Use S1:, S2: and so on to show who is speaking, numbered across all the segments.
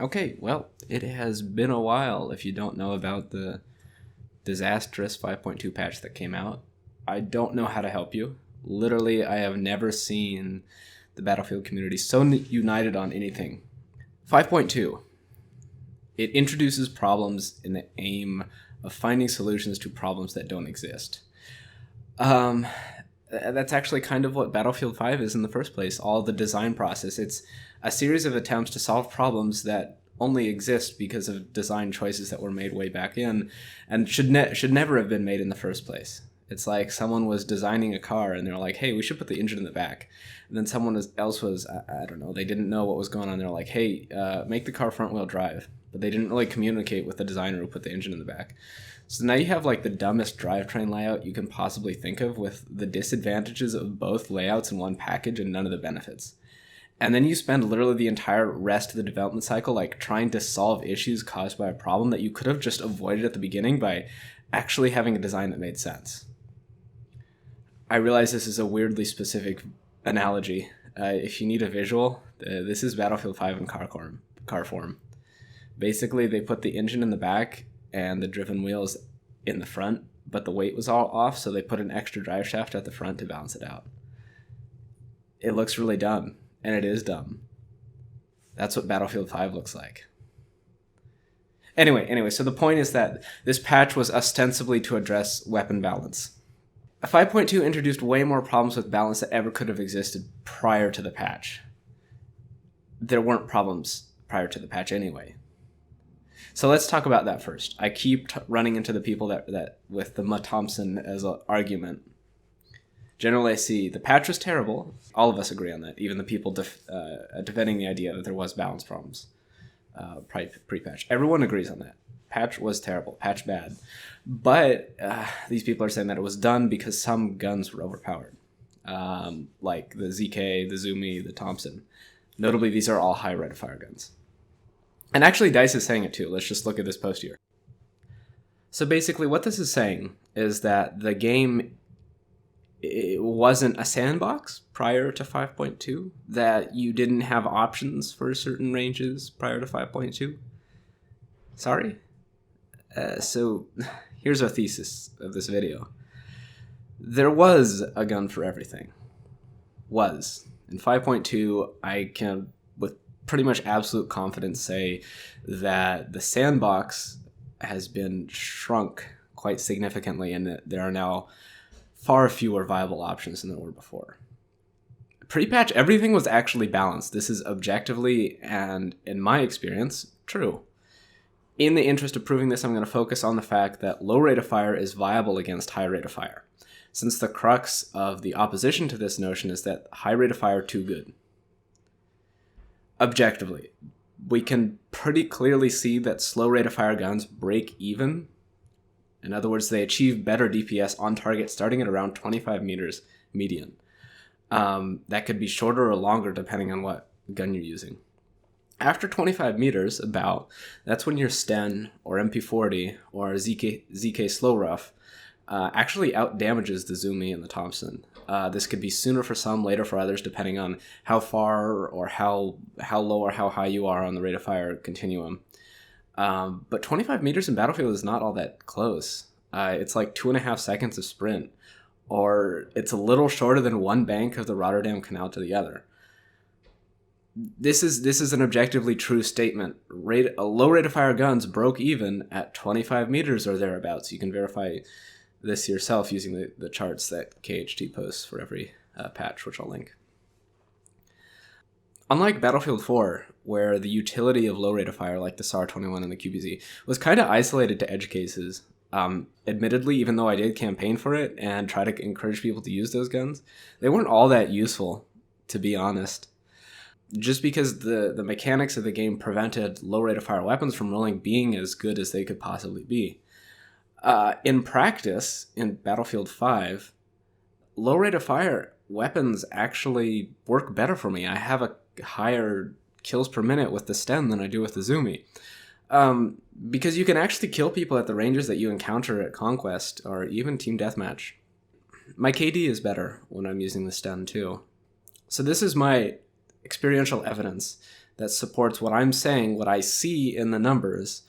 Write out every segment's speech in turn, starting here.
S1: Okay, well, it has been a while if you don't know about the disastrous 5.2 patch that came out. I don't know how to help you. Literally, I have never seen the Battlefield community so united on anything. 5.2. It introduces problems in the aim of finding solutions to problems that don't exist. Um, that's actually kind of what Battlefield 5 is in the first place. All the design process. It's a series of attempts to solve problems that only exist because of design choices that were made way back in and should never have been made in the first place. It's like someone was designing a car and they're like, hey, we should put the engine in the back. And then else was, I don't know, they didn't know what was going on. They're like, hey, make the car front wheel drive. But they didn't really communicate with the designer who put the engine in the back. So now you have like the dumbest drivetrain layout you can possibly think of, with the disadvantages of both layouts in one package and none of the benefits. And then you spend literally the entire rest of the development cycle like trying to solve issues caused by a problem that you could have just avoided at the beginning by actually having a design that made sense. I realize this is a weirdly specific analogy. If you need a visual, this is Battlefield 5 in car form. Basically, they put the engine in the back and the driven wheels in the front, but the weight was all off, so they put an extra drive shaft at the front to balance it out. It looks really dumb, and it is dumb. That's what Battlefield 5 looks like. Anyway, so the point is that this patch was ostensibly to address weapon balance. 5.2 introduced way more problems with balance that ever could have existed prior to the patch. There weren't problems prior to the patch anyway. So let's talk about that first. I keep running into the people that with the Thompson as an argument. Generally, I see the patch was terrible. All of us agree on that. Even the people defending the idea that there was balance problems pre-patch. Everyone agrees on that. Patch was terrible. Patch bad. But these people are saying that it was done because some guns were overpowered. Like the ZK, the Zumi, the Thompson. Notably, these are all high rate of fire guns. And actually, DICE is saying it too. Let's just look at this post here. So basically, what this is saying is that the game, it wasn't a sandbox prior to 5.2, that you didn't have options for certain ranges prior to 5.2. Sorry? So here's our thesis of this video. There was a gun for everything. Was. In 5.2, I can, with pretty much absolute confidence, say that the sandbox has been shrunk quite significantly and that there are now far fewer viable options than there were before. Pre-patch, everything was actually balanced. This is objectively, and in my experience, true. In the interest of proving this, I'm going to focus on the fact that low rate of fire is viable against high rate of fire, since the crux of the opposition to this notion is that high rate of fire too good. Objectively, we can pretty clearly see that slow rate of fire guns break even. In other words, they achieve better DPS on target starting at around 25 meters median. That could be shorter or longer depending on what gun you're using. After 25 meters, that's when your Sten or MP40 or ZK Slow Rough actually out-damages the Zumi and the Thompson. This could be sooner for some, later for others, depending on how far or how low or how high you are on the rate of fire continuum. But 25 meters in Battlefield is not all that close. It's like 2.5 seconds of sprint, or it's a little shorter than one bank of the Rotterdam Canal to the other. This is an objectively true statement. A low rate of fire guns broke even at 25 meters or thereabouts. You can verify this yourself using the charts that KHT posts for every patch, which I'll link. Unlike Battlefield 4, where the utility of low rate of fire, like the SAR-21 and the QBZ, was kind of isolated to edge cases. Admittedly, even though I did campaign for it and try to encourage people to use those guns, they weren't all that useful, to be honest. Just because the mechanics of the game prevented low rate of fire weapons from really being as good as they could possibly be. In practice, in Battlefield 5, low rate of fire weapons actually work better for me. I have a higher kills per minute with the Sten than I do with the Zumi. Because you can actually kill people at the ranges that you encounter at Conquest or even Team Deathmatch. My KD is better when I'm using the Sten too. So this is my experiential evidence that supports what I'm saying, what I see in the numbers,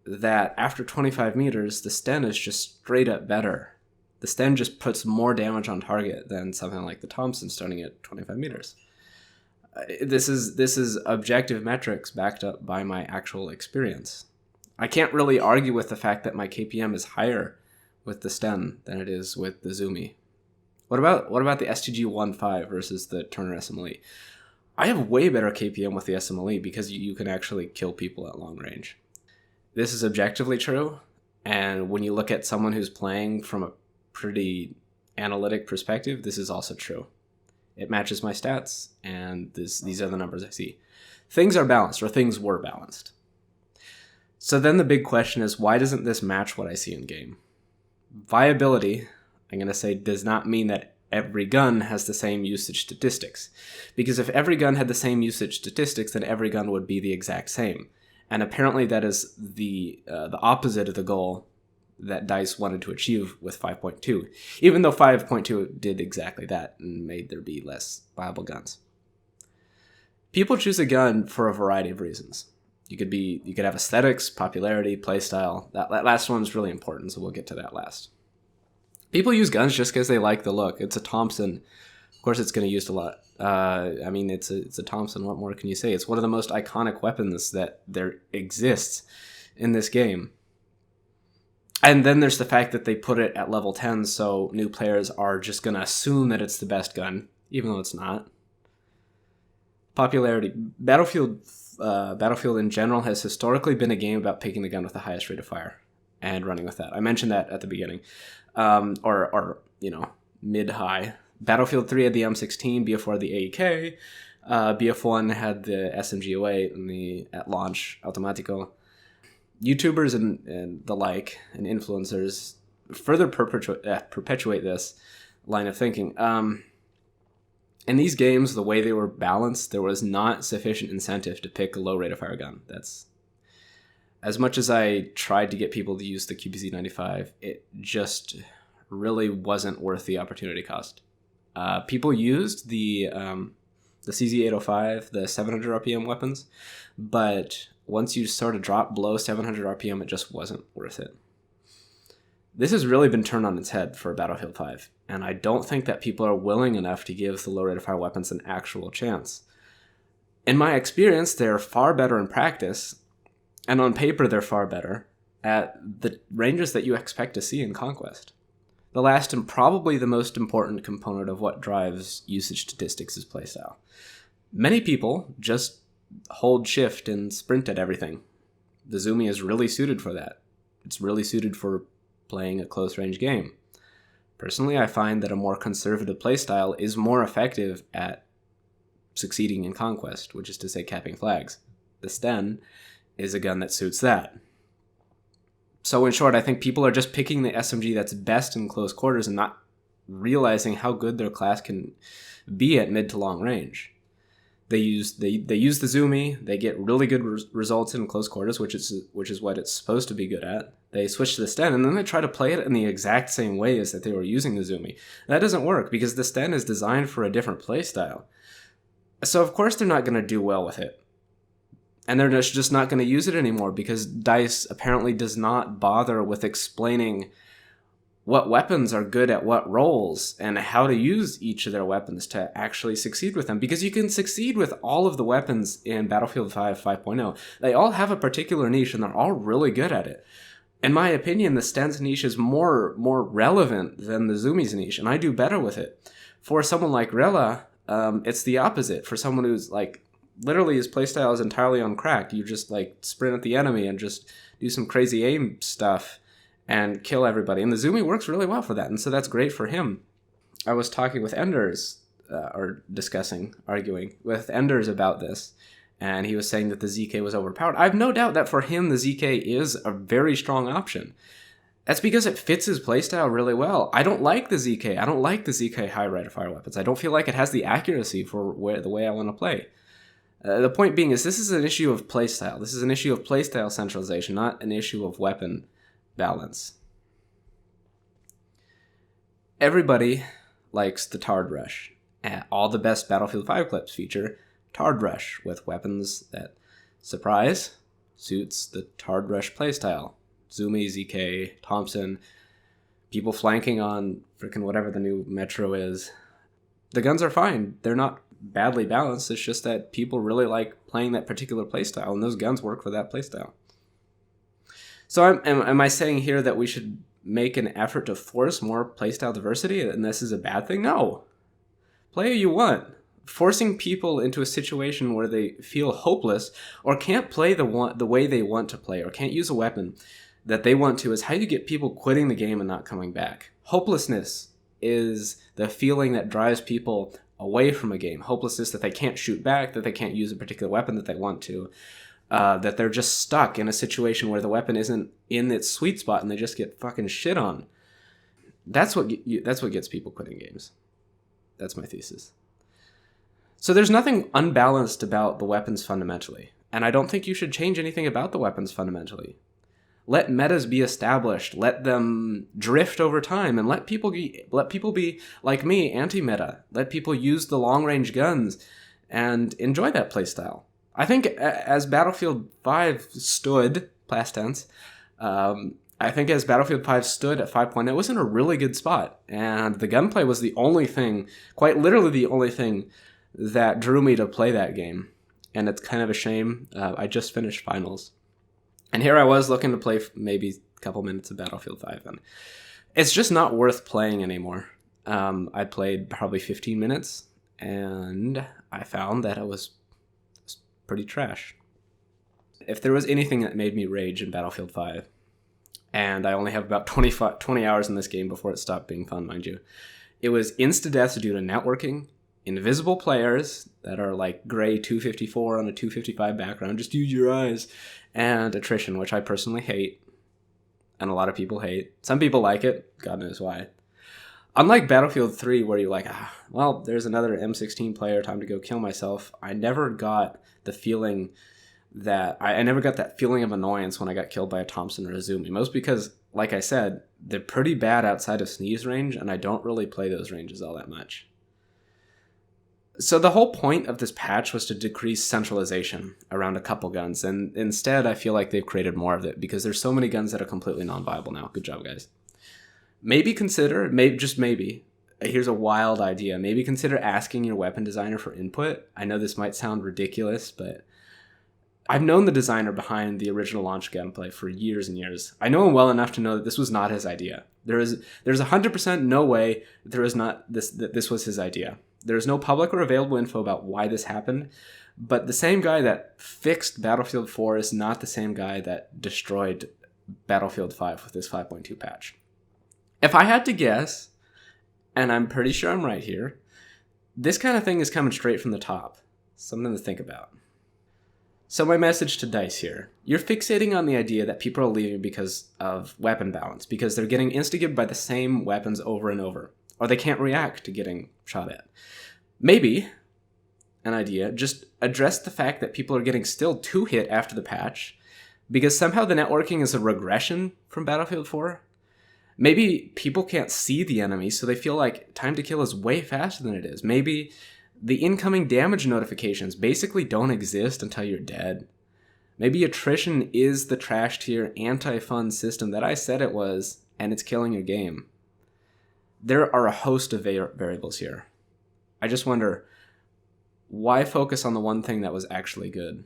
S1: that after 25 meters, the Sten is just straight up better. The Sten just puts more damage on target than something like the Thompson starting at 25 meters. This is objective metrics backed up by my actual experience. I can't really argue with the fact that my KPM is higher with the Sten than it is with the Zumi. What about the STG 1.5 versus the Turner SMLE? I have way better KPM with the SMLE because you can actually kill people at long range. This is objectively true, and when you look at someone who's playing from a pretty analytic perspective, this is also true. It matches my stats, and these are the numbers I see. Things are balanced, or things were balanced. So then the big question is, why doesn't this match what I see in game? Viability, I'm going to say, does not mean that every gun has the same usage statistics. Because if every gun had the same usage statistics, then every gun would be the exact same. And apparently that is the opposite of the goal that DICE wanted to achieve with 5.2, even though 5.2 did exactly that and made there be less viable guns. People choose a gun for a variety of reasons. You could have aesthetics, popularity, playstyle. That last one's really important, so we'll get to that last. People use guns just because they like the look. It's a Thompson. Of course, it's going to be used a lot. It's a Thompson. What more can you say? It's one of the most iconic weapons that there exists in this game. And then there's the fact that they put it at level 10, so new players are just going to assume that it's the best gun, even though it's not. Popularity. Battlefield in general has historically been a game about picking the gun with the highest rate of fire and running with that. I mentioned that at the beginning. Mid-high. Battlefield 3 had the M16, BF4 had the AEK, BF1 had the SMG08 and at launch Automatico. YouTubers and the like, and influencers, further perpetuate this line of thinking. In these games, the way they were balanced, there was not sufficient incentive to pick a low rate of fire gun. That's as much as I tried to get people to use the QBZ-95, it just really wasn't worth the opportunity cost. People used the CZ-805, the 700 RPM weapons, but once you sort of drop below 700 RPM, it just wasn't worth it. This has really been turned on its head for Battlefield 5, and I don't think that people are willing enough to give the low rate of fire weapons an actual chance. In my experience, they're far better in practice, and on paper they're far better at the ranges that you expect to see in Conquest. The last and probably the most important component of what drives usage statistics is playstyle. Many people just hold shift and sprint at everything. The Zumi is really suited for that. It's really suited for playing a close-range game. Personally, I find that a more conservative playstyle is more effective at succeeding in Conquest, which is to say capping flags. The Sten is a gun that suits that. So in short, I think people are just picking the SMG that's best in close quarters and not realizing how good their class can be at mid to long range. They use the Zumi, they get really good results in close quarters, which is what it's supposed to be good at. They switch to the Sten, and then they try to play it in the exact same way as that they were using the Zumi. That doesn't work, because the Sten is designed for a different playstyle. So of course they're not going to do well with it. And they're just not going to use it anymore, because DICE apparently does not bother with explaining what weapons are good at what roles and how to use each of their weapons to actually succeed with them. Because you can succeed with all of the weapons in Battlefield 5 5.0. They all have a particular niche and they're all really good at it. In my opinion, the Sten's niche is more relevant than the Zumi's niche, and I do better with it. For someone like Rella, it's the opposite. For someone who's like, literally his playstyle is entirely on crack. You just like sprint at the enemy and just do some crazy aim stuff and kill everybody. And the Zumi works really well for that, and so that's great for him. I was talking with Enders, arguing with Enders about this, and he was saying that the ZK was overpowered. I have no doubt that for him, the ZK is a very strong option. That's because it fits his playstyle really well. I don't like the ZK. I don't like the ZK high rate of fire weapons. I don't feel like it has the accuracy for the way I want to play. The point being is this is an issue of playstyle. This is an issue of playstyle centralization, not an issue of weapon balance. Everybody likes the Tard Rush. All the best Battlefield 5 clips feature Tard Rush with weapons that, surprise, suits the Tard Rush playstyle. Zumi, ZK, Thompson, people flanking on freaking whatever the new Metro is. The guns are fine. They're not badly balanced. It's just that people really like playing that particular playstyle, and those guns work for that playstyle. So am I saying here that we should make an effort to force more playstyle diversity and this is a bad thing? No. Play who you want. Forcing people into a situation where they feel hopeless or can't play the way they want to play or can't use a weapon that they want to is how you get people quitting the game and not coming back. Hopelessness is the feeling that drives people away from a game. Hopelessness that they can't shoot back, that they can't use a particular weapon that they want to, that they're just stuck in a situation where the weapon isn't in its sweet spot and they just get fucking shit on. That's what gets people quitting games. That's my thesis. So there's nothing unbalanced about the weapons fundamentally, and I don't think you should change anything about the weapons fundamentally. Let metas be established, let them drift over time, and let people be like me, anti-meta. Let people use the long-range guns and enjoy that playstyle. I think as Battlefield 5 stood, past tense, I think as Battlefield 5 stood at 5.0, it was in a really good spot, and the gunplay was the only thing, quite literally the only thing, that drew me to play that game. And it's kind of a shame. I just finished finals. And here I was looking to play maybe a couple minutes of Battlefield 5, and it's just not worth playing anymore. I played probably 15 minutes, and I found that it was pretty trash. If there was anything that made me rage in Battlefield 5, and I only have about 20 hours in this game before it stopped being fun, mind you, it was insta-deaths due to networking, invisible players that are like gray 254 on a 255 background, just use your eyes, and attrition, which I personally hate, and a lot of people hate. Some people like it, God knows why. Unlike Battlefield 3, where you're like, well, there's another M16 player, time to go kill myself, I never got the feeling that, I never got that feeling of annoyance when I got killed by a Thompson or a Zumi. Most because, like I said, they're pretty bad outside of sneeze range, and I don't really play those ranges all that much. So the whole point of this patch was to decrease centralization around a couple guns, and instead I feel like they've created more of it because there's so many guns that are completely non-viable now. Good job, guys. Maybe consider, just maybe, here's a wild idea, maybe consider asking your weapon designer for input. I know this might sound ridiculous, but I've known the designer behind the original launch gunplay for years and years. I know him well enough to know that this was not his idea. There's 100% no way that this was his idea. There's no public or available info about why this happened, but the same guy that fixed Battlefield 4 is not the same guy that destroyed Battlefield 5 with this 5.2 patch. If I had to guess, and I'm pretty sure I'm right here, this kind of thing is coming straight from the top. Something to think about. So my message to DICE here. You're fixating on the idea that people are leaving because of weapon balance, because they're getting instigated by the same weapons over and over, or they can't react to getting shot at. Maybe, an idea, just address the fact that people are getting still 2 hit after the patch, because somehow the networking is a regression from Battlefield 4. Maybe people can't see the enemy, so they feel like time to kill is way faster than it is. Maybe the incoming damage notifications basically don't exist until you're dead. Maybe attrition is the trash tier anti-fun system that I said it was, and it's killing your game. There are a host of variables here. I just wonder, why focus on the one thing that was actually good?